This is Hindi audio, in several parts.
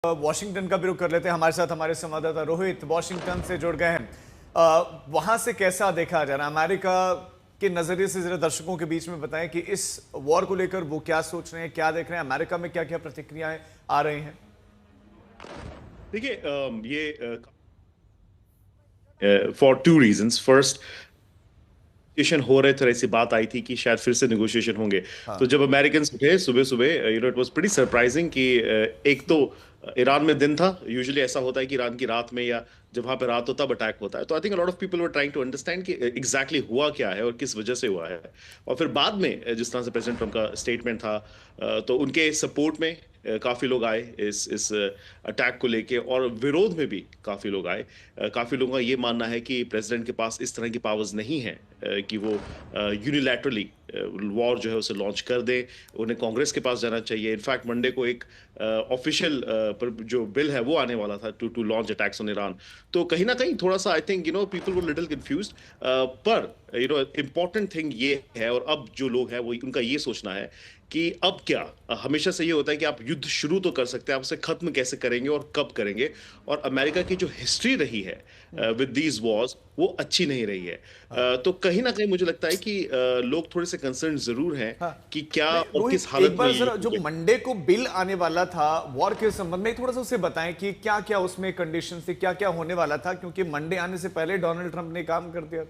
वॉशिंगटन का भी रुख कर लेते हैं। हमारे साथ हमारे संवाददाता रोहित वॉशिंगटन से जुड़ गए हैं। वहां से कैसा देखा जा रहा है अमेरिका के नजरिए से, जरा दर्शकों के बीच में बताएं कि इस वॉर को लेकर वो क्या सोच रहे हैं, क्या देख रहे हैं, अमेरिका में क्या क्या प्रतिक्रियाएं आ रही हैं। देखिए ये for two reasons. First, negotiation हो रहे थे, ऐसी बात आई थी कि शायद फिर से नेगोशिएशन होंगे। तो हाँ। जब अमेरिकन उठे सुबह सुबह, इट वाज प्रीटी सरप्राइजिंग कि एक तो ईरान में दिन था। यूजुअली ऐसा होता है कि ईरान की रात में या जब वहां पे रात हो तब अटैक होता है। तो I think lot of people were trying to understand कि एग्जैक्टली हुआ क्या है और किस वजह से हुआ है। और फिर बाद में जिस तरह से प्रेसिडेंट ट्रम्प का स्टेटमेंट था, तो उनके सपोर्ट में काफी लोग आए इस अटैक को लेके, और विरोध में भी काफी लोग आए। काफी लोगों का ये मानना है कि प्रेसिडेंट के पास इस तरह की पावर्स नहीं है कि वो यूनिलैटरली वॉर जो है उसे लॉन्च कर दे। उन्हें कांग्रेस के पास जाना चाहिए। इनफैक्ट मंडे को एक ऑफिशियल जो बिल है वो आने वाला था to launch attacks on Iran. तो कहीं ना कहीं थोड़ा सा I think people were little confused. पर इंपॉर्टेंट थिंग ये है, और अब जो लोग हैं वो उनका ये सोचना है कि अब क्या। हमेशा से ये होता है कि आप युद्ध शुरू तो कर सकते हैं, आप उसे खत्म कैसे करेंगे और कब करेंगे। और अमेरिका की जो हिस्ट्री रही है विद दीज वॉर्स, वो अच्छी नहीं रही है। हाँ। तो कहीं ना कहीं मुझे लगता है कि लोग थोड़े से कंसर्न जरूर हैं हाँ। कि क्या नहीं और रोहित, किस एक हालत में बार ये जरा युद्ध जो होंगे। मंडे को बिल आने वाला था वॉर के संबंध में, थोड़ा सा उसे बताएं कि क्या क्या उसमें कंडीशन थी, क्या क्या होने वाला था, क्योंकि मंडे आने से पहले डोनाल्ड ट्रंप ने काम कर दिया।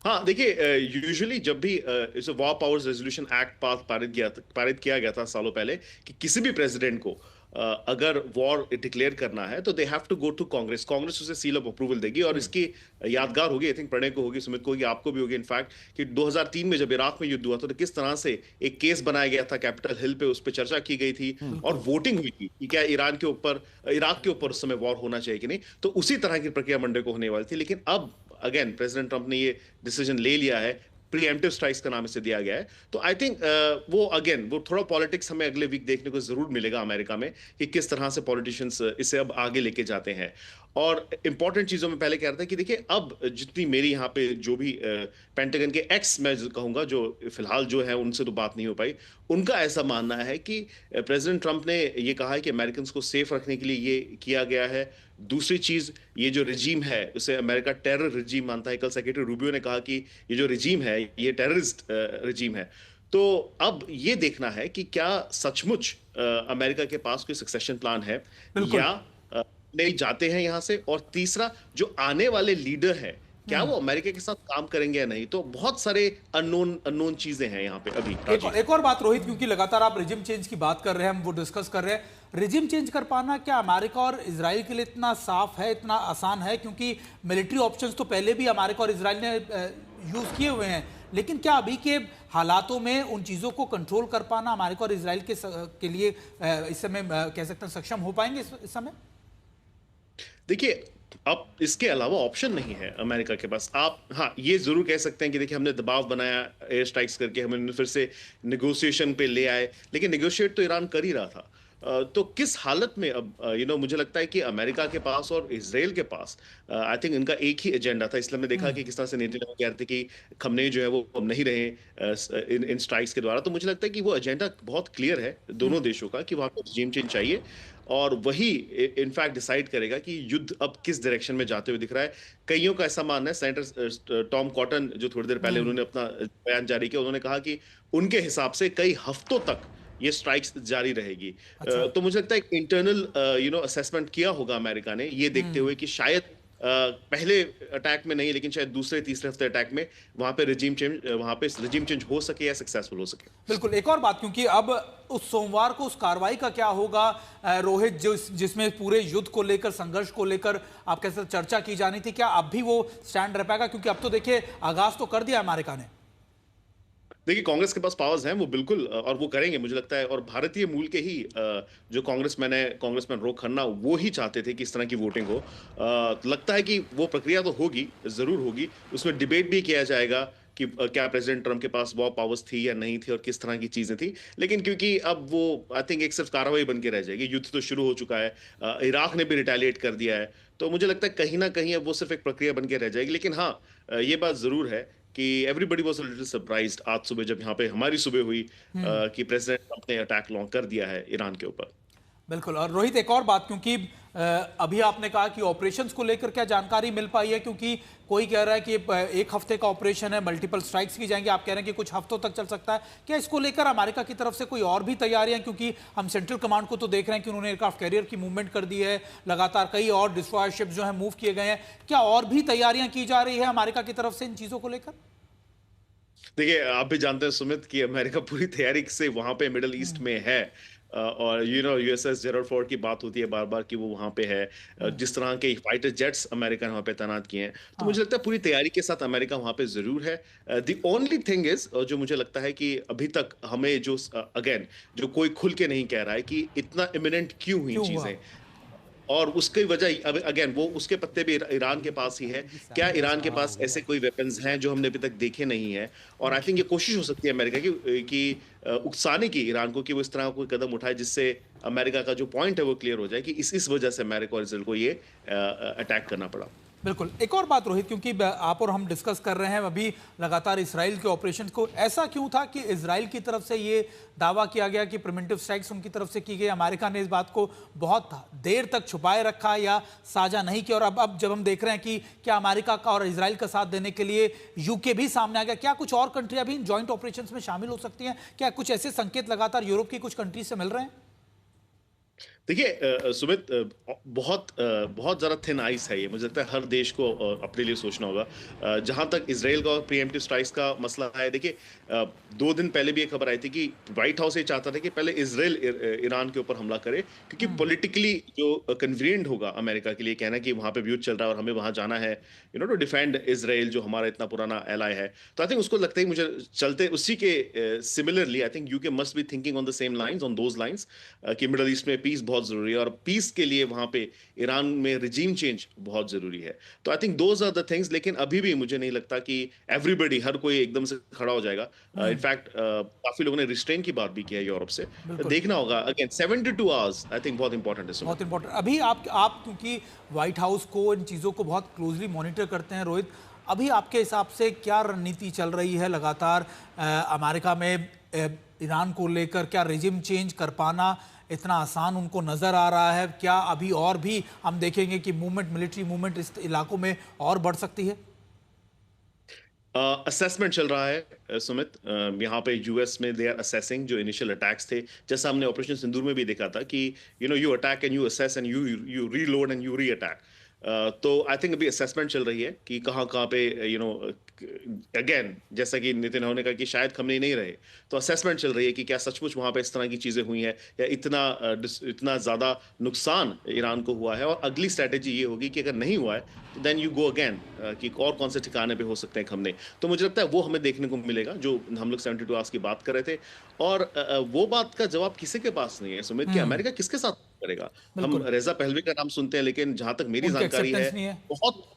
हाँ, देखिए यूजुअली जब भी इस वॉर पावर्स रेजोल्यूशन एक्ट पास पारित किया गया था सालों पहले, कि किसी भी प्रेसिडेंट को अगर वॉर डिक्लेयर करना है तो they have to go to Congress. Congress उसे सील ऑफ अप्रूवल देगी, और इसकी यादगार होगी, आई थिंक प्रणय को होगी, सुमित को होगी, आपको भी होगी इनफैक्ट, कि 2003 में जब इराक में युद्ध हुआ था तो किस तरह से एक केस बनाया गया था कैपिटल हिल पे, उस पर चर्चा की गई थी और बिल्कुल। वोटिंग हुई थी कि क्या इराक के ऊपर उस समय वॉर होना चाहिए कि नहीं। तो उसी तरह की प्रक्रिया मंडे को होने वाली थी। लेकिन अब अगेन प्रेसिडेंट ट्रंप ने ये डिसीजन ले लिया है, प्रीएम्प्टिव स्ट्राइक्स का नाम इसे दिया गया है। तो आई थिंक वो थोड़ा पॉलिटिक्स हमें अगले वीक देखने को जरूर मिलेगा अमेरिका में, कि किस तरह से पॉलिटिशियंस इसे अब आगे लेके जाते हैं। और इंपॉर्टेंट चीजों में पहले कह रहा था कि देखिए, अब जितनी मेरी यहाँ पे जो भी पेंटागन के एक्स मैं कहूंगा, जो फिलहाल जो है उनसे तो बात नहीं हो पाई, उनका ऐसा मानना है कि प्रेसिडेंट ट्रंप ने ये कहा है कि अमेरिकन को सेफ रखने के लिए ये किया गया है। दूसरी चीज, ये जो रिजीम है उसे अमेरिका टेरर रिजीम मानता है। कल सेक्रेटरी रूबियो ने कहा कि ये जो रिजीम है ये टेररिस्ट रिजीम है। तो अब ये देखना है कि क्या सचमुच अमेरिका के पास कोई सक्सेशन प्लान है, बिल्कुल। या नहीं जाते हैं यहां से। और तीसरा, जो आने वाले लीडर हैं, क्या वो अमेरिका के साथ काम करेंगे या नहीं। तो बहुत सारे अननोन अननोन चीजें हैं यहाँ पे अभी, राजीव। एक और बात रोहित, क्योंकि लगातार आप रिजिम चेंज की बात कर रहे हैं, हम वो डिस्कस कर रहे हैं। रिजिम चेंज कर पाना क्या अमेरिका और इजराइल के लिए इतना साफ है, इतना आसान है? क्योंकि मिलिट्री ऑप्शंस तो पहले भी अमेरिका और इजराइल ने यूज किए हुए हैं, लेकिन क्या अभी के हालातों में उन चीजों को कंट्रोल कर पाना अमेरिका और इजराइल के लिए इस समय कह सकते हैं सक्षम हो पाएंगे इस समय? देखिए, अब इसके अलावा ऑप्शन नहीं है अमेरिका के पास। आप हाँ ये जरूर कह सकते हैं कि देखिए, हमने दबाव बनाया एयर स्ट्राइक्स करके, हमें फिर से निगोशिएशन पे ले आए, लेकिन निगोशिएट तो ईरान कर ही रहा था। तो किस हालत में अब मुझे लगता है कि अमेरिका के पास और इजराइल के पास आई थिंक इनका एक ही एजेंडा था। इसलिए हमने देखा कि किस तरह से नेतन्याहू कह रहे थे कि खमनेई जो है वो अब नहीं रहे इन स्ट्राइक्स के द्वारा। तो मुझे लगता है कि वो एजेंडा बहुत क्लियर है दोनों देशों का, कि वहां पर regime चेंज चाहिए, और वही इनफैक्ट डिसाइड करेगा कि युद्ध अब किस डायरेक्शन में जाते हुए दिख रहा है। कईयों का ऐसा मानना है, सेनेटर टॉम कॉटन जो थोड़ी देर पहले उन्होंने अपना बयान जारी किया, उन्होंने कहा कि उनके हिसाब से कई हफ्तों तक ये स्ट्राइक्स जारी रहेगी। अच्छा। तो मुझे लगता है एक इंटरनल असेसमेंट किया होगा अमेरिका ने, ये देखते हुए कि शायद पहले अटैक में नहीं, लेकिन शायद दूसरे तीसरे हफ्ते अटैक में वहां पे रिजीम चेंज हो सके या सक्सेसफुल हो सके। बिल्कुल। एक और बात, क्योंकि अब उस सोमवार को उस कार्रवाई का क्या होगा रोहित, जिसमें पूरे युद्ध को लेकर, संघर्ष को लेकर आपके साथ चर्चा की जानी थी, क्या अब भी वो स्टैंड रह पाएगा? क्योंकि अब तो देखिए आगाज तो कर दिया अमेरिका ने। देखिए, कांग्रेस के पास पावर्स हैं, वो बिल्कुल और वो करेंगे मुझे लगता है। और भारतीय मूल के ही जो कांग्रेसमैन रो खन्ना, वो ही चाहते थे कि इस तरह की वोटिंग हो। तो लगता है कि वो प्रक्रिया तो होगी, जरूर होगी। उसमें डिबेट भी किया जाएगा कि क्या प्रेसिडेंट ट्रम्प के पास वॉर पावर्स थी या नहीं थी और किस तरह की चीजें थी। लेकिन क्योंकि अब वो आई थिंक एक सिर्फ कार्रवाई बन के रह जाएगी, युद्ध तो शुरू हो चुका है, इराक ने भी रिटेलिएट कर दिया है। तो मुझे लगता है कहीं ना कहीं अब वो सिर्फ एक प्रक्रिया बन के रह जाएगी। लेकिन हाँ, ये बात जरूर है कि everybody was a little surprised आज सुबह, जब यहाँ पे हमारी सुबह हुई कि प्रेसिडेंट ट्रंप ने अटैक लॉन्च कर दिया है ईरान के ऊपर। बिल्कुल। और रोहित, एक और बात, क्योंकि अभी आपने कहा कि ऑपरेशंस को लेकर क्या जानकारी मिल पाई है, क्योंकि कोई कह रहा है कि एक हफ्ते का ऑपरेशन है, मल्टीपल स्ट्राइक्स की जाएंगी, आप कह रहे हैं कि कुछ हफ्तों तक चल सकता है। क्या इसको लेकर अमेरिका की तरफ से कोई और भी तैयारियां, क्योंकि हम सेंट्रल कमांड को तो देख रहे हैं कि उन्होंने एयरक्राफ्ट कैरियर की मूवमेंट कर दी है, लगातार कई और डिस्ट्रॉयर शिप्स जो है मूव किए गए हैं, क्या और भी तैयारियां की जा रही है अमेरिका की तरफ से इन चीजों को लेकर? देखिए, आप भी जानते हैं सुमित कि अमेरिका पूरी तैयारी से वहां पे मिडिल ईस्ट में है। और यूएसएस जेरल्ड फोर्ड की बात होती है बार बार कि वो वहां पे है। जिस तरह के फाइटर जेट्स अमेरिका ने वहां पे तैनात किए हैं, तो मुझे लगता है पूरी तैयारी के साथ अमेरिका वहां पे जरूर है। द ओनली थिंग इज, जो मुझे लगता है कि अभी तक हमें जो अगेन जो कोई खुल के नहीं कह रहा है कि इतना इमिनेंट क्यों हुई क्यों हुआ? चीजें, और उसकी वजह अब अगेन वो उसके पत्ते भी ईरान के पास ही है। क्या ईरान के पास ऐसे कोई वेपन्स हैं जो हमने अभी तक देखे नहीं है? और आई थिंक ये कोशिश हो सकती है अमेरिका की उकसाने की ईरान को कि वो इस तरह कोई कदम उठाए जिससे अमेरिका का जो पॉइंट है वो क्लियर हो जाए कि इस वजह से अमेरिका और इसराइल को ये अटैक करना पड़ा। बिल्कुल। एक और बात रोहित, क्योंकि आप और हम डिस्कस कर रहे हैं अभी लगातार इसराइल के ऑपरेशन को, ऐसा क्यों था कि इसराइल की तरफ से ये दावा किया गया कि प्रिवेंटिव स्ट्राइक्स उनकी तरफ से की गई, अमेरिका ने इस बात को बहुत देर तक छुपाए रखा या साझा नहीं किया, और अब जब हम देख रहे हैं कि क्या अमेरिका का और इसराइल का साथ देने के लिए यूके भी सामने आ गया, क्या कुछ और कंट्रियां भी इन जॉइंट ऑपरेशन में शामिल हो सकती हैं? क्या कुछ ऐसे संकेत लगातार यूरोप की कुछ कंट्री से मिल रहे हैं? देखिए सुमित, बहुत ज़्यादा थिन आइस है ये। मुझे लगता है हर देश को अपने लिए सोचना होगा। जहां तक इसराइल का और प्रीएम्प्टिव स्ट्राइक्स का मसला है, देखिए 2 दिन पहले भी एक खबर आई थी कि व्हाइट हाउस ये चाहता था कि पहले इसराइल ईरान के ऊपर हमला करे, क्योंकि पॉलिटिकली जो कन्वीनियंट होगा अमेरिका के लिए कहना कि वहां पे युद्ध चल रहा है और हमें वहां जाना है टू डिफेंड इसराइल जो हमारा इतना पुराना एलाय है। तो आई थिंक उसको लगता है मुझे चलते उसी के similarly I think UK must be thinking on the same lines, on those lines, कि मिडल ईस्ट में पीस बहुत जरूरी है और पीस के लिए वहां पे ईरान में रिजीम चेंज बहुत जरूरी है। तो I think those are the things. लेकिन अभी भी मुझे नहीं लगता कि एवरीबॉडी, हर कोई एकदम से खड़ा हो जाएगा। इनफैक्ट काफी लोगों ने रिस्ट्रेन की बात भी की है यूरोप से। देखना होगा। अगेन 72 आवर्स आई थिंक बहुत इंपॉर्टेंट है। बहुत इंपॉर्टेंट। अभी आप क्योंकि व्हाइट हाउस को, इन चीज़ों को बहुत क्लोजली मॉनिटर करते हैं रोहित, अभी आपके हिसाब से क्या रणनीति चल रही है लगातार अमेरिका में ईरान को लेकर? क्या रेजिम चेंज कर पाना इतना आसान उनको नजर आ रहा है? क्या अभी और भी हम देखेंगे कि मूवमेंट, मिलिट्री मूवमेंट इस इलाकों में और बढ़ सकती है? असेसमेंट चल रहा है सुमित। यहाँ पे यूएस में दे आर असेसिंग जो इनिशियल अटैक्स थे, जैसा हमने ऑपरेशन सिंदूर में भी देखा था कि you attack and you assess and you reload and you री अटैक। तो आई थिंक अभी असेसमेंट चल रही है कि कहाँ कहाँ पे अगेन जैसा कि नितिन ने कहा कि शायद खमनी नहीं रहे, तो असेसमेंट चल रही है कि क्या सचमुच वहां पे इस तरह की चीजें हुई हैं या इतना ज्यादा नुकसान ईरान को हुआ है। और अगली स्ट्रेटेजी ये होगी कि अगर नहीं हुआ है तो देन यू गो अगेन कि और कौन से ठिकाने पे हो सकते हैं खमने। तो मुझे लगता है वो हमें देखने को मिलेगा जो हम लोग 72 आवर्स की बात कर रहे थे। और वो बात का जवाब किसी के पास नहीं है सुमित कि अमेरिका किसके साथ करेगा। हम रेजा पहलवी का नाम सुनते हैं, लेकिन जहां तक मेरी जानकारी है बहुत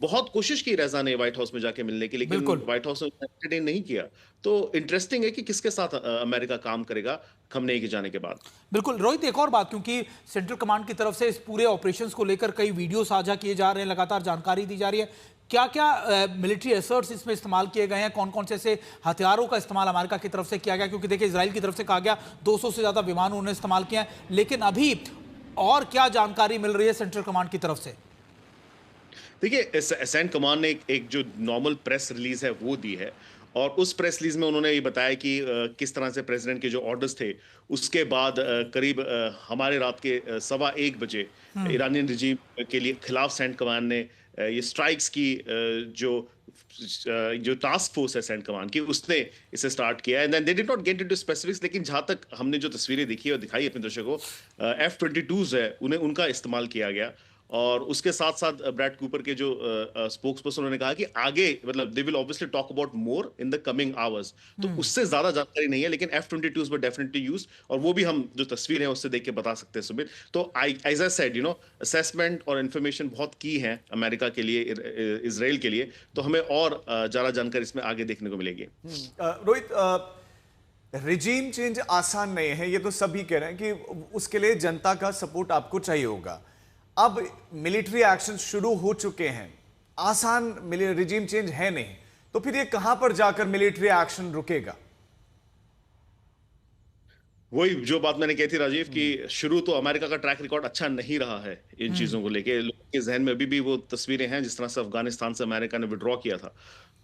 बहुत कोशिश की रेजा ने व्हाइट हाउस में जाके मिलने की, लेकिन व्हाइट हाउस ने एंटरटेन नहीं किया। तो इंटरेस्टिंग है कि किसके साथ अमेरिका काम करेगा खमनेई के जाने के बाद। बिल्कुल रोहित, एक और बात, क्योंकि सेंट्रल कमांड की तरफ से इस पूरे ऑपरेशंस को लेकर कई वीडियो साझा किए जा रहे हैं, लगातार जानकारी दी जा रही है। क्या क्या मिलिट्री एसर्ट्स इसमें इस्तेमाल किए गए हैं? कौन कौन से ऐसे हथियारों का इस्तेमाल अमेरिका की तरफ से किया गया? क्योंकि देखिए इजराइल की तरफ से कहा गया 200 से ज्यादा विमान उन्होंने इस्तेमाल किया है, लेकिन अभी और क्या जानकारी मिल रही है सेंट्रल कमांड की तरफ से? देखिए, असेंट कमांड ने एक जो नॉर्मल प्रेस रिलीज है वो दी है, और उस प्रेस रिलीज में उन्होंने ये बताया कि किस तरह से प्रेसिडेंट के जो ऑर्डर्स थे उसके बाद करीब हमारे रात के 1:15 बजे ईरानियन रिजीम के लिए खिलाफ सेंट कमांड ने ये स्ट्राइक्स की जो टास्क फोर्स है सेंट कमांड की, उसने इसे स्टार्ट किया है। And then they did not get into specifics, लेकिन जहां तक हमने जो तस्वीरें देखी और दिखाई अपने दर्शकों को, F-22s है उन्हें उनका इस्तेमाल किया गया। और उसके साथ साथ ब्रैड कूपर के जो स्पोक्स पर्सन उन्होंने कहा कि आगे मतलब they will obviously talk about more in the coming hours. तो उससे ज्यादा जानकारी नहीं है, लेकिन F-22s वर डेफिनेटली यूज्ड, और वो भी हम जो तस्वीर है उससे देख के बता सकते हैं सुमित। तो एज आई सेड असेसमेंट और इन्फॉर्मेशन बहुत की है अमेरिका के लिए, इजराइल के लिए। तो हमें और ज्यादा जानकारी इसमें आगे देखने को मिलेगी। रोहित, रिजीम चेंज आसान नहीं है, ये तो सभी कह रहे हैं कि उसके लिए जनता का सपोर्ट आपको चाहिए होगा। अब मिलिट्री एक्शन शुरू हो चुके हैं, आसान रिजीम चेंज है नहीं, तो फिर ये कहां पर जाकर मिलिट्री एक्शन रुकेगा? वही जो बात मैंने कही थी राजीव कि शुरू तो अमेरिका का ट्रैक रिकॉर्ड अच्छा नहीं रहा है इन चीजों को लेके। लोगों के जहन में अभी भी वो तस्वीरें हैं जिस तरह से अफगानिस्तान से अमेरिका ने विड्रॉ किया था।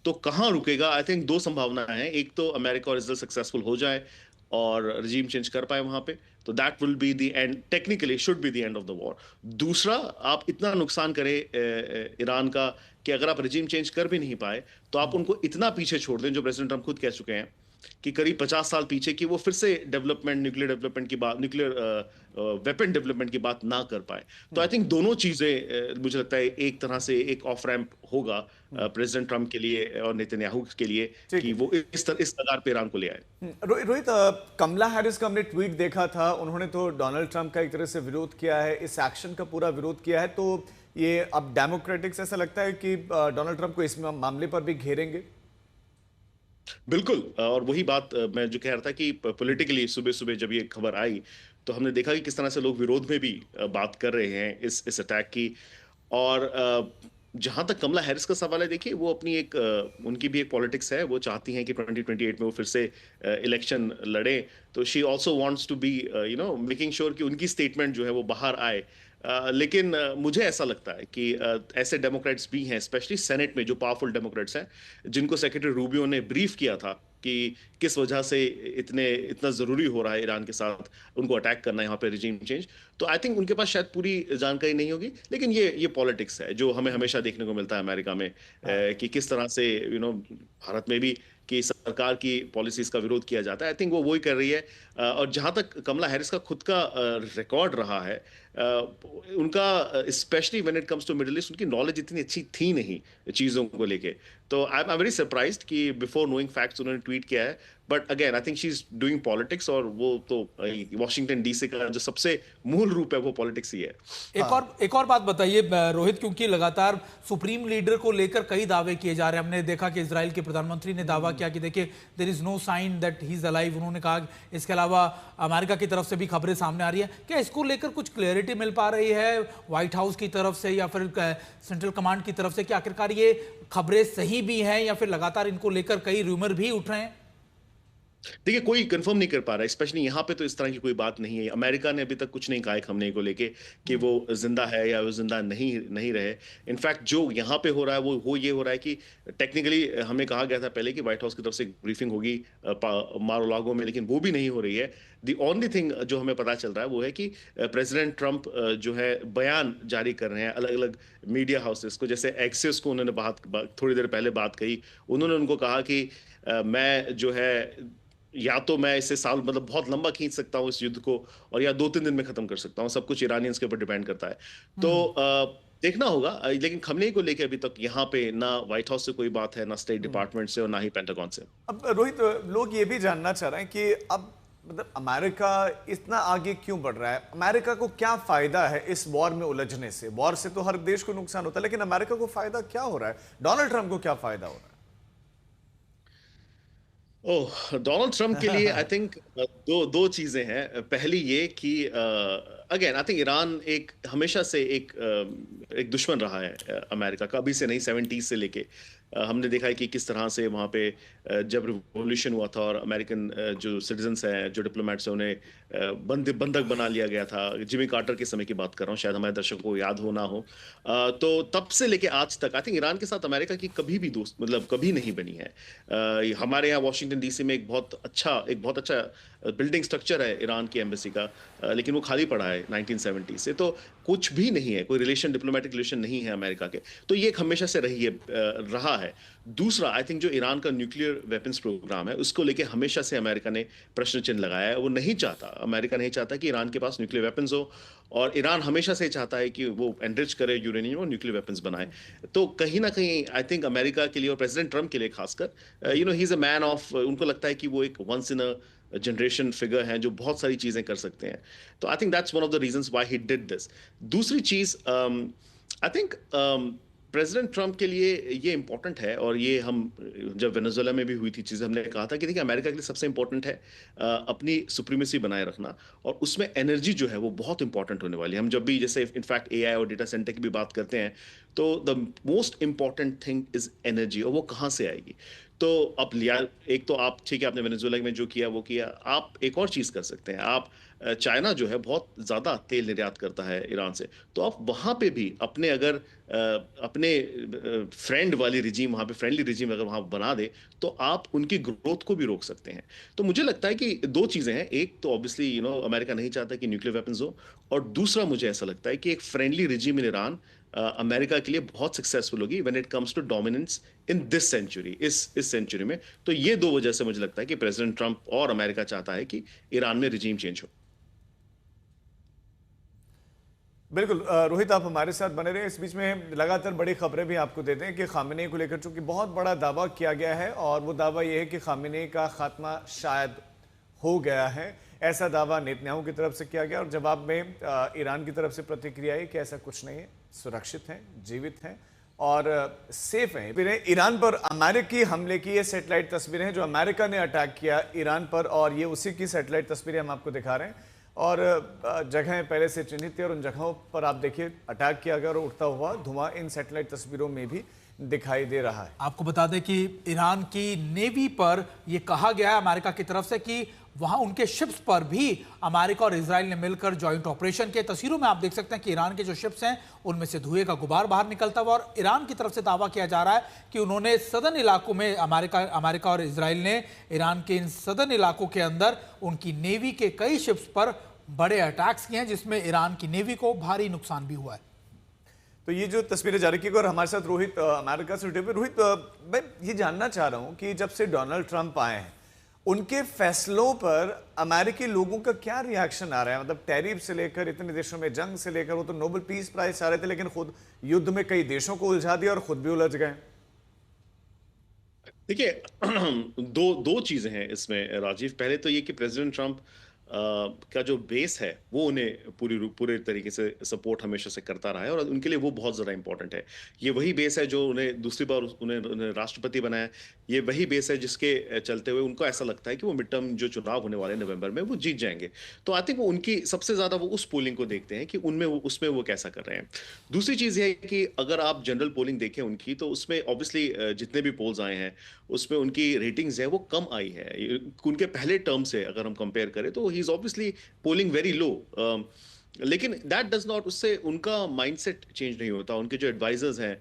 तो कहाँ रुकेगा? आई थिंक दो संभावनाएं हैं, एक तो अमेरिका और इसराइल सक्सेसफुल हो जाए और रजीम चेंज कर पाए वहां पे, तो that will be the end, technically should be the end of the war. दूसरा, आप इतना नुकसान करें ईरान का कि अगर आप रजीम चेंज कर भी नहीं पाए तो आप उनको इतना पीछे छोड़ दें, जो प्रेसिडेंट ट्रम्प खुद कह चुके हैं कि करीब 50 साल पीछे, की वो फिर से डेवलपमेंट, न्यूक्लियर डेवलपमेंट की बात, न्यूक्लियर वेपन डेवलपमेंट की बात ना कर पाए। तो आई थिंक दोनों चीजें मुझे लगता है एक तरह से एक ऑफ रैंप होगा प्रेसिडेंट ट्रम्प के लिए और नेतन्याहू के लिए कि वो इस कगार पे ईरान को ले आए। रोहित, कमला हैरिस का हमने ट्वीट देखा था, उन्होंने तो डोनाल्ड ट्रंप का एक तरह से विरोध किया है, इस एक्शन का पूरा विरोध किया है। तो ये अब डेमोक्रेटिक्स ऐसा लगता है कि डोनाल्ड ट्रंप को इस मामले पर भी घेरेंगे? बिल्कुल, और वही बात मैं जो कह रहा था कि पॉलिटिकली सुबह सुबह जब ये खबर आई तो हमने देखा कि किस तरह से लोग विरोध में भी बात कर रहे हैं इस अटैक की। और जहां तक कमला हैरिस का सवाल है, देखिए वो अपनी एक उनकी भी एक पॉलिटिक्स है, वो चाहती हैं कि 2028 में वो फिर से इलेक्शन लड़े। तो she also wants to be making sure कि उनकी स्टेटमेंट जो है वो बाहर आए। लेकिन मुझे ऐसा लगता है कि ऐसे डेमोक्रेट्स भी हैं, स्पेशली सेनेट में जो पावरफुल डेमोक्रेट्स हैं, जिनको सेक्रेटरी रूबियो ने ब्रीफ किया था कि किस वजह से इतना जरूरी हो रहा है ईरान के साथ उनको अटैक करना, यहाँ पे रिजीम चेंज। तो आई थिंक उनके पास शायद पूरी जानकारी नहीं होगी, लेकिन ये पॉलिटिक्स है जो हमें हमेशा देखने को मिलता है अमेरिका में, कि किस तरह से भारत में भी कि सरकार की पॉलिसीज का विरोध किया जाता है। आई थिंक वो वही कर रही है। और जहां तक कमला हैरिस का खुद का रिकॉर्ड रहा है, उनका specially when it comes to middle east, उनकी नॉलेज इतनी अच्छी थी नहीं चीजों को लेके। तो आई एम वेरी सरप्राइज्ड कि बिफोर नोइंग फैक्ट्स उन्होंने ट्वीट किया है। But again I think she is doing politics, और वो तो वॉशिंगटन डीसी का जो सबसे मूल रूप है वो पॉलिटिक्स ही है। एक और बात बताइए रोहित, क्योंकि लगातार सुप्रीम लीडर को लेकर कई दावे किए जा रहे हैं। हमने देखा कि इजराइल के प्रधानमंत्री ने दावा किया कि देखिए there is no sign that he is alive. उन्होंने कहा, इसके अलावा अमेरिका की तरफ से भी खबरें सामने आ रही है। क्या इसको लेकर कुछ क्लैरिटी मिल पा रही है व्हाइट हाउस की तरफ से या फिर सेंट्रल कमांड की तरफ से कि आखिरकार ये खबरें सही भी हैं या फिर लगातार इनको लेकर कई रूमर भी उठ रहे हैं? देखिए, कोई कंफर्म नहीं कर पा रहा है, स्पेशली यहाँ पे तो इस तरह की कोई बात नहीं है। अमेरिका ने अभी तक कुछ नहीं कहा है खमनेई को लेके कि वो जिंदा है या वो जिंदा नहीं रहे। इनफैक्ट जो यहाँ पे हो रहा है वो ये हो रहा है कि टेक्निकली हमें कहा गया था पहले कि व्हाइट हाउस की तरफ से एक ब्रीफिंग होगी मार-a-लागो में, लेकिन वो भी नहीं हो रही है। द ओनली थिंग जो हमें पता चल रहा है वो है कि प्रेसिडेंट ट्रंप जो है बयान जारी कर रहे हैं अलग अलग मीडिया हाउसेस को। जैसे एक्सिस को उन्होंने थोड़ी देर पहले बात कही, उन्होंने उनको कहा कि मैं जो है या तो मैं इसे साल मतलब बहुत लंबा खींच सकता हूं इस युद्ध को, और या 2-3 दिन में खत्म कर सकता हूं। सब कुछ ईरानियंस के ऊपर डिपेंड करता है। तो देखना होगा। लेकिन खमनेई को लेकर अभी तक यहाँ पे ना व्हाइट हाउस से कोई बात है, ना स्टेट डिपार्टमेंट से, और ना ही पेंटागन से। अब रोहित, लोग ये भी जानना चाह रहे हैं कि अब मतलब अमेरिका इतना आगे क्यों बढ़ रहा है? अमेरिका को क्या फायदा है इस वॉर में उलझने से? वॉर से तो हर देश को नुकसान होता है, लेकिन अमेरिका को फायदा क्या हो रहा है? डोनाल्ड ट्रंप को क्या फायदा हो रहा है? ओह, डोनाल्ड ट्रंप के लिए आई थिंक दो चीजें हैं। पहली ये कि अगेन आई थिंक ईरान एक हमेशा से एक दुश्मन रहा है अमेरिका का, अभी से नहीं, 70s से लेके। हमने देखा है कि किस तरह से वहाँ पे जब रिवॉल्यूशन हुआ था और अमेरिकन जो सिटीजन्स हैं, जो डिप्लोमेट्स हैं, उन्हें बंधक बना लिया गया था। जिमी कार्टर के समय की बात कर रहा हूँ, शायद हमारे दर्शकों को याद हो ना हो। तो तब से लेके आज तक आई थिंक ईरान के साथ अमेरिका की कभी भी दोस्त मतलब कभी नहीं बनी है। हमारे यहाँ वॉशिंगटन डीसी में एक बहुत अच्छा बिल्डिंग स्ट्रक्चर है ईरान की एम्बेसी का, लेकिन वो खाली पड़ा है 1970 से। तो कुछ भी नहीं है, कोई रिलेशन, डिप्लोमेटिक रिलेशन नहीं है अमेरिका के। तो ये एक हमेशा से रहा है। दूसरा, आई थिंक जो ईरान का न्यूक्लियर वेपन्स प्रोग्राम है उसको लेके हमेशा से अमेरिका ने प्रश्न चिन्ह लगाया है। वो नहीं चाहता, अमेरिका नहीं चाहता कि ईरान के पास न्यूक्लियर वेपन्स हो, और ईरान हमेशा से चाहता है कि वो एनरिच करे यूरेनियम और न्यूक्लियर वेपन्स बनाए। तो कहीं ना कहीं आई थिंक अमेरिका के लिए और प्रेसिडेंट ट्रंप के लिए खासकर he is a man of, उनको लगता है कि वो एक once in a generation figure हैं जो बहुत सारी चीजें कर सकते हैं। तो I think that's one of the reasons why he did this. दूसरी चीज, आई थिंक प्रेसिडेंट ट्रंप के लिए ये इंपॉर्टेंट है, और ये हम जब वेनेजुएला में भी हुई थी चीज़ें, हमने कहा था कि देखिए अमेरिका के लिए सबसे इंपॉर्टेंट है अपनी सुप्रीमेसी बनाए रखना, और उसमें एनर्जी जो है वो बहुत इंपॉर्टेंट होने वाली है। हम जब भी जैसे इनफैक्ट एआई और डेटा सेंटर की भी बात करते हैं, तो the most important thing is energy, और वो कहाँ से आएगी? तो अब लिया एक तो आप ठीक है आपने वेनेजुएला में जो किया वो किया, आप एक और चीज कर सकते हैं। आप चाइना जो है बहुत ज्यादा तेल निर्यात करता है ईरान से, तो आप वहां पे भी अपने अगर अपने फ्रेंड वाली रिजीम वहां पे फ्रेंडली रिजीम अगर वहां बना दे तो आप उनकी ग्रोथ को भी रोक सकते हैं। तो मुझे लगता है कि दो चीजें हैं, एक तो ऑब्वियसली अमेरिका नहीं चाहता कि न्यूक्लियर वेपन्स हो, और दूसरा मुझे ऐसा लगता है कि एक friendly regime in Iran America के लिए बहुत सक्सेसफुल होगी when it comes to dominance in this century, इस सेंचुरी में। तो ये दो वजह से मुझे लगता है कि प्रेसिडेंट ट्रंप और अमेरिका चाहता है कि ईरान में रिजीम चेंज हो। बिल्कुल रोहित, आप हमारे साथ बने रहे। इस बीच में लगातार बड़ी खबरें भी आपको देते हैं कि खामेनेई को लेकर चूंकि बहुत बड़ा दावा किया गया है, और वो दावा ये है कि खामेनेई का खात्मा शायद हो गया है। ऐसा दावा नेतन्याहू की तरफ से किया गया, और जवाब में ईरान की तरफ से प्रतिक्रिया आई कि ऐसा कुछ नहीं है, सुरक्षित हैं, जीवित हैं और सेफ हैं। फिर ईरान पर अमेरिकी हमले की ये सैटेलाइट तस्वीरें हैं जो अमेरिका ने अटैक किया ईरान पर, और ये उसी की सैटेलाइट तस्वीरें हम आपको दिखा रहे हैं। और जगहें पहले से चिन्हित थी और उन जगहों पर आप देखिए अटैक किया गया और उठता हुआ धुआं इन सैटेलाइट तस्वीरों में भी दिखाई दे रहा है। आपको बता दें कि ईरान की नेवी पर यह कहा गया है अमेरिका की तरफ से कि वहां उनके शिप्स पर भी अमेरिका और इजराइल ने मिलकर जॉइंट ऑपरेशन के। तस्वीरों में आप देख सकते हैं कि ईरान के जो शिप्स हैं उनमें से धुएं का गुबार बाहर निकलता हुआ, और ईरान की तरफ से दावा किया जा रहा है कि उन्होंने सदर्न इलाकों में अमेरिका और इजराइल ने ईरान के इन सदर्न इलाकों के अंदर उनकी नेवी के कई शिप्स पर बड़े अटैक्स किए हैं, जिसमें ईरान की नेवी को भारी नुकसान भी हुआ है। तो ये जो तस्वीरें जारी की गई, और हमारे साथ रोहित अमेरिका से जुड़े हुए। रोहित, मैं ये जानना चाह रहा हूं कि जब से डोनाल्ड ट्रंप आए हैं उनके फैसलों पर अमेरिकी लोगों का क्या रिएक्शन आ रहा है? मतलब टैरिफ से लेकर इतने देशों में जंग से लेकर, वो तो नोबेल पीस प्राइज चाह रहे थे लेकिन खुद युद्ध में कई देशों को उलझा दिया और खुद भी उलझ गए। देखिए दो चीजें हैं इसमें राजीव। पहले तो ये कि प्रेसिडेंट ट्रंप का जो बेस है वो उन्हें पूरे तरीके से सपोर्ट हमेशा से करता रहा है, और उनके लिए वो बहुत ज़्यादा इंपॉर्टेंट है। ये वही बेस है जो उन्हें दूसरी बार उन्हें राष्ट्रपति बनाया। ये वही बेस है जिसके चलते हुए उनको ऐसा लगता है कि वो मिड टर्म जो चुनाव होने वाले हैं नवंबर में वो जीत जाएंगे। तो आई थिंक वो उनकी सबसे ज़्यादा वो उस पोलिंग को देखते हैं कि उसमें वो कैसा कर रहे हैं। दूसरी चीज़ है कि अगर आप जनरल पोलिंग देखें उनकी, तो उसमें ऑब्वियसली जितने भी पोल्स आए हैं उसमें उनकी रेटिंग्स है वो कम आई है उनके पहले टर्म से। अगर हम कंपेयर करें तो he is obviously polling very low, लेकिन दैट डज नॉट, उससे उनका माइंडसेट चेंज नहीं होता। उनके जो एडवाइजर्स हैं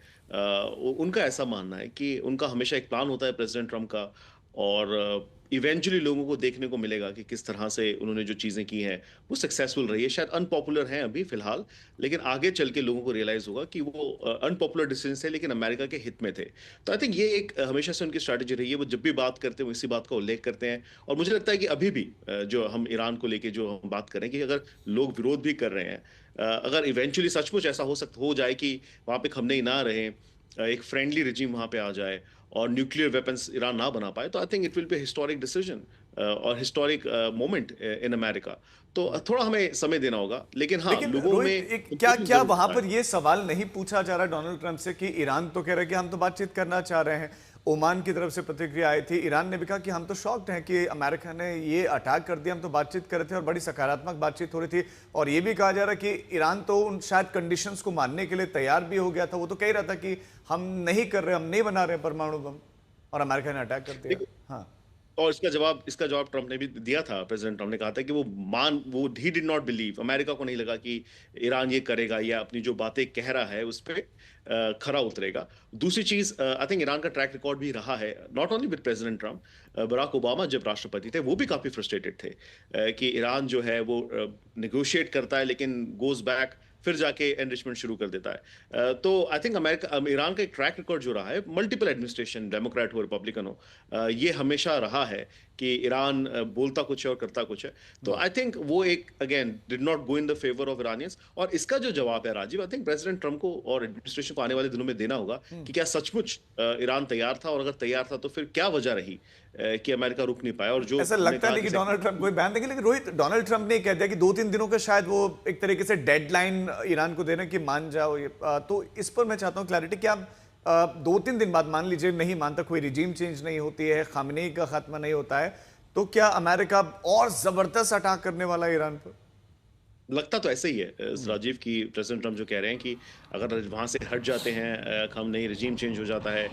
उनका ऐसा मानना है कि उनका हमेशा एक प्लान होता है प्रेसिडेंट ट्रम्प का, और इवेंचुअली लोगों को देखने को मिलेगा कि किस तरह से उन्होंने जो चीज़ें की हैं वो सक्सेसफुल रही है। शायद अनपॉपुलर हैं अभी फिलहाल, लेकिन आगे चल के लोगों को रियलाइज होगा कि वो अनपॉपुलर डिसीजन थे लेकिन अमेरिका के हित में थे। तो आई थिंक ये एक हमेशा से उनकी स्ट्रैटेजी रही है। वो जब भी बात करते हैं वो इसी बात का उल्लेख करते हैं, और मुझे लगता है कि अभी भी जो हम ईरान को लेके जो हम बात करें कि अगर लोग विरोध भी कर रहे हैं, अगर इवेंचुअली सचमुच ऐसा हो जाए कि वहाँ पे खमनेई ना रहे, एक फ्रेंडली रिजीम वहाँ पे आ जाए और न्यूक्लियर वेपन्स ईरान ना बना पाए, तो I think it will be historic decision और हिस्टोरिक मोमेंट इन अमेरिका। तो थोड़ा हमें समय देना होगा, लेकिन हाँ लोगों में क्या वहां पर यह सवाल नहीं पूछा जा रहा डोनाल्ड ट्रंप से कि ईरान तो कह रहा है कि हम तो बातचीत करना चाह रहे हैं। ओमान की तरफ से प्रतिक्रिया आई थी, ईरान ने भी कहा कि हम तो शॉक्ड हैं कि अमेरिका ने ये अटैक कर दिया, हम तो बातचीत कर रहे थे और बड़ी सकारात्मक बातचीत हो रही थी। और ये भी कहा जा रहा है कि ईरान तो उन शायद कंडीशंस को मानने के लिए तैयार भी हो गया था। वो तो कह रहा था कि हम नहीं कर रहे, हम नहीं बना रहे परमाणु बम, और अमेरिका ने अटैक कर दिया। हाँ, और इसका जवाब ट्रंप ने भी दिया था। प्रेसिडेंट ट्रंप ने कहा था कि वो he did not believe, America को नहीं लगा कि ईरान ये करेगा या अपनी जो बातें कह रहा है उस पर खरा उतरेगा। दूसरी चीज, आई थिंक ईरान का ट्रैक रिकॉर्ड भी रहा है, not only with president Trump, Barack Obama जब राष्ट्रपति थे वो भी काफी फ्रस्ट्रेटेड थे कि ईरान जो है वो नेगोशिएट करता है लेकिन गोज बैक, फिर जाके एनरिचमेंट शुरू कर देता है। तो आई थिंक ईरान का एक ट्रैक रिकॉर्ड जो रहा है, मल्टीपल एडमिनिस्ट्रेशन, डेमोक्रेट हो रिपब्लिकन हो, ये हमेशा रहा है कि ईरान बोलता कुछ है और करता कुछ है। तो आई थिंक वो एक again did not go in the favour of Iranians. और इसका जो जवाब है Rajiv, I think president Trump को और एडमिनिस्ट्रेशन को आने वाले दिनों में देना होगा कि क्या सचमुच ईरान तैयार था, और अगर तैयार था तो फिर क्या वजह रही कि अमेरिका रुक नहीं पाया। और जो ऐसा लगता नहीं कि डोनाल्ड ट्रंप कोई बयान देंगे, लेकिन रोहित, डोनाल्ड ट्रंप ने कह दिया कि 2-3 दिनों का शायद वो एक तरीके से डेडलाइन ईरान को दे रहे हैं कि मान जाओ ये। तो इस पर मैं चाहता हूं क्लैरिटी। क्या 2-3 दिन बाद मान लीजिए नहीं मानता, कोई रिजीम चेंज नहीं होती है, खामनेई का खात्मा नहीं होता है, तो क्या अमेरिका और जबरदस्त अटैक करने वाला है ईरान पर? लगता तो ऐसे ही है राजीव की प्रेसिडेंट ट्रंप जो कह रहे हैं कि अगर वहां से हट जाते हैं, हम नहीं, रिजीम चेंज हो जाता है,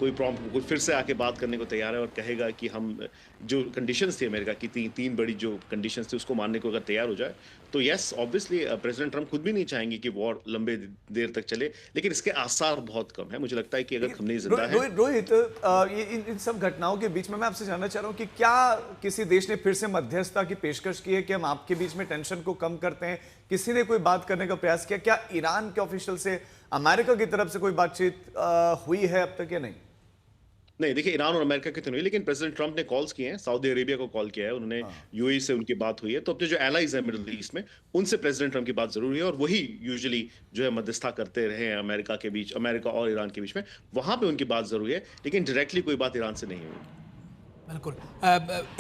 कोई प्रॉम्प्ट कोई फिर से आके बात करने को तैयार है और कहेगा कि हम जो कंडीशंस थी अमेरिका की तीन बड़ी जो कंडीशंस थी उसको मानने को अगर तैयार हो जाए तो यस ऑब्वियसली प्रेसिडेंट ट्रम्प खुद भी नहीं चाहेंगे कि वॉर लंबे देर तक चले, लेकिन इसके आसार बहुत कम है। मुझे लगता है कि अगर खमनेई जिंदा है। रोहित, ये इन सब घटनाओं के बीच में मैं आपसे जानना चाह रहा हूं कि क्या किसी देश ने फिर से मध्यस्थता की पेशकश की है कि हम आपके बीच में टेंशन को कम करते हैं? किसी ने कोई बात करने का प्रयास किया? क्या ईरान के ऑफिशियल से अमेरिका की तरफ से कोई बातचीत हुई है अब तक या नहीं? नहीं, देखिए ईरान और अमेरिका की तो नहीं, लेकिन प्रेसिडेंट ट्रम्प ने कॉल्स किए हैं, सऊदी अरेबिया को कॉल किया है उन्होंने, यूएई से उनकी बात हुई है। तो अपने जो एलाइज हैं मिडिल ईस्ट में, उनसे प्रेसिडेंट ट्रम्प की बात जरूर हुई है और वही यूजुअली जो है मध्यस्थता करते रहे हैं अमेरिका के बीच, अमेरिका और ईरान के बीच में, वहां पे उनकी बात जरूरी है, लेकिन डायरेक्टली कोई बात ईरान से नहीं हुई। बिल्कुल।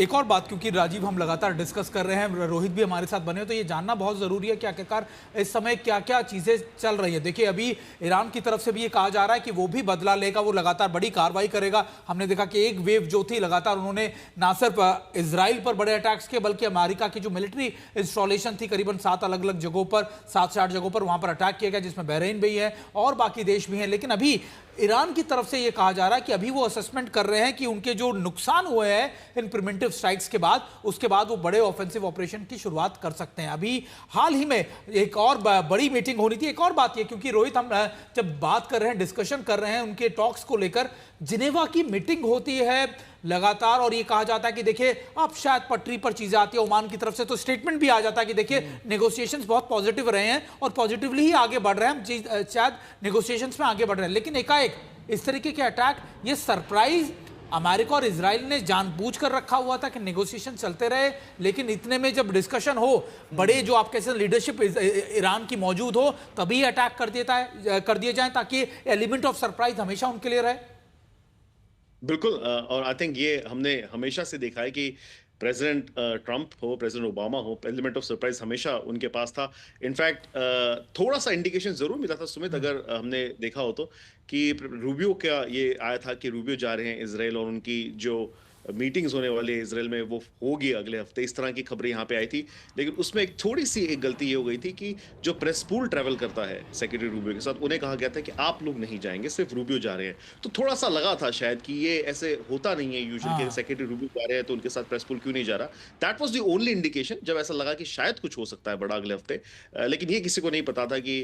एक और बात, क्योंकि राजीव हम लगातार डिस्कस कर रहे हैं, रोहित भी हमारे साथ बने हो, तो ये जानना बहुत ज़रूरी है कि आखिरकार इस समय क्या क्या चीज़ें चल रही है। देखिए अभी ईरान की तरफ से भी ये कहा जा रहा है कि वो भी बदला लेगा, वो लगातार बड़ी कार्रवाई करेगा। हमने देखा कि एक वेव जो थी लगातार उन्होंने ना सिर्फ इजराइल पर बड़े अटैक्स किए, बल्कि अमेरिका की जो मिलिट्री इंस्टॉलेशन थी करीबन 7 अलग अलग जगहों पर, 7 से 8 जगहों पर वहां पर अटैक किया गया, जिसमें बहरीन भी है और बाकी देश भी हैं। लेकिन अभी ईरान की तरफ से यह कहा जा रहा है कि अभी वो असेसमेंट कर रहे हैं कि उनके जो नुकसान हुए हैं इन प्रिवेंटिव स्ट्राइक्स के बाद, उसके बाद वो बड़े ऑफेंसिव ऑपरेशन की शुरुआत कर सकते हैं। अभी हाल ही में एक और बड़ी मीटिंग होनी थी। एक और बात यह, क्योंकि रोहित हम जब बात कर रहे हैं, डिस्कशन कर रहे हैं उनके टॉक्स को लेकर, जिनेवा की मीटिंग होती है लगातार और ये कहा जाता है कि देखिए अब शायद पटरी पर चीजें आती है ओमान की तरफ से, तो स्टेटमेंट भी आ जाता है कि देखिए नेगोशिएशंस बहुत पॉजिटिव रहे हैं और पॉजिटिवली ही आगे बढ़ रहे हैं हम, शायद नेगोशिएशंस में आगे बढ़ रहे हैं। लेकिन एकाएक इस तरीके के अटैक, ये सरप्राइज अमेरिका और इजराइल ने जानबूझकर रखा हुआ था कि नेगोशिएशन चलते रहे, लेकिन इतने में जब डिस्कशन हो, बड़े जो आप कैसे लीडरशिप ईरान की मौजूद हो, तभी अटैक कर दिए जाए ताकि एलिमेंट ऑफ सरप्राइज हमेशा उनके लिए रहे। बिल्कुल, और आई थिंक ये हमने हमेशा से देखा है कि प्रेसिडेंट ट्रम्प हो, प्रेसिडेंट ओबामा हो, एलिमेंट ऑफ सरप्राइज हमेशा उनके पास था। इनफैक्ट थोड़ा सा इंडिकेशन जरूर मिला था सुमित, अगर हमने देखा हो तो, कि रूबियो का ये आया था कि रूबियो जा रहे हैं इसराइल और उनकी जो मीटिंग्स होने वाली है इसराइल में वो होगी अगले हफ्ते, इस तरह की खबरें यहाँ पे आई थी। लेकिन उसमें एक थोड़ी सी एक गलती ये हो गई थी कि जो प्रेस पूल ट्रैवल करता है सेक्रेटरी रूबियो के साथ, उन्हें कहा गया था कि आप लोग नहीं जाएंगे, सिर्फ रूबियो जा रहे हैं। तो थोड़ा सा लगा था शायद कि ये ऐसे होता नहीं है यूजुअली कि सेक्रेटरी रूबियो जा रहे हैं तो उनके साथ प्रेस पूल क्यों नहीं जा रहा। That was the only indication जब ऐसा लगा कि शायद कुछ हो सकता है बड़ा अगले हफ्ते। लेकिन ये किसी को नहीं पता था कि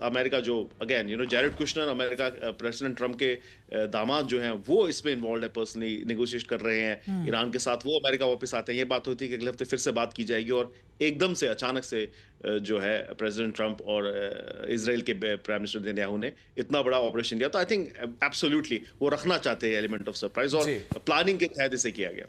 अमेरिका जो again Jared Kushner, America president Trump के दामाद जो हैं, वो इसमें इन्वॉल्व है, पर्सनली नेगोशिएट कर रहे हैं ईरान के साथ। वो अमेरिका वापस आते हैं, ये बात होती है कि अगले हफ्ते फिर से बात की जाएगी और एकदम से अचानक से जो है प्रेसिडेंट ट्रम्प और इजराइल के प्राइम मिनिस्टर नेतन्याहू ने इतना बड़ा ऑपरेशन किया। तो आई थिंक एब्सोल्युटली वो रखना चाहते हैं एलिमेंट ऑफ सरप्राइज और प्लानिंग के तहत इसे किया गया।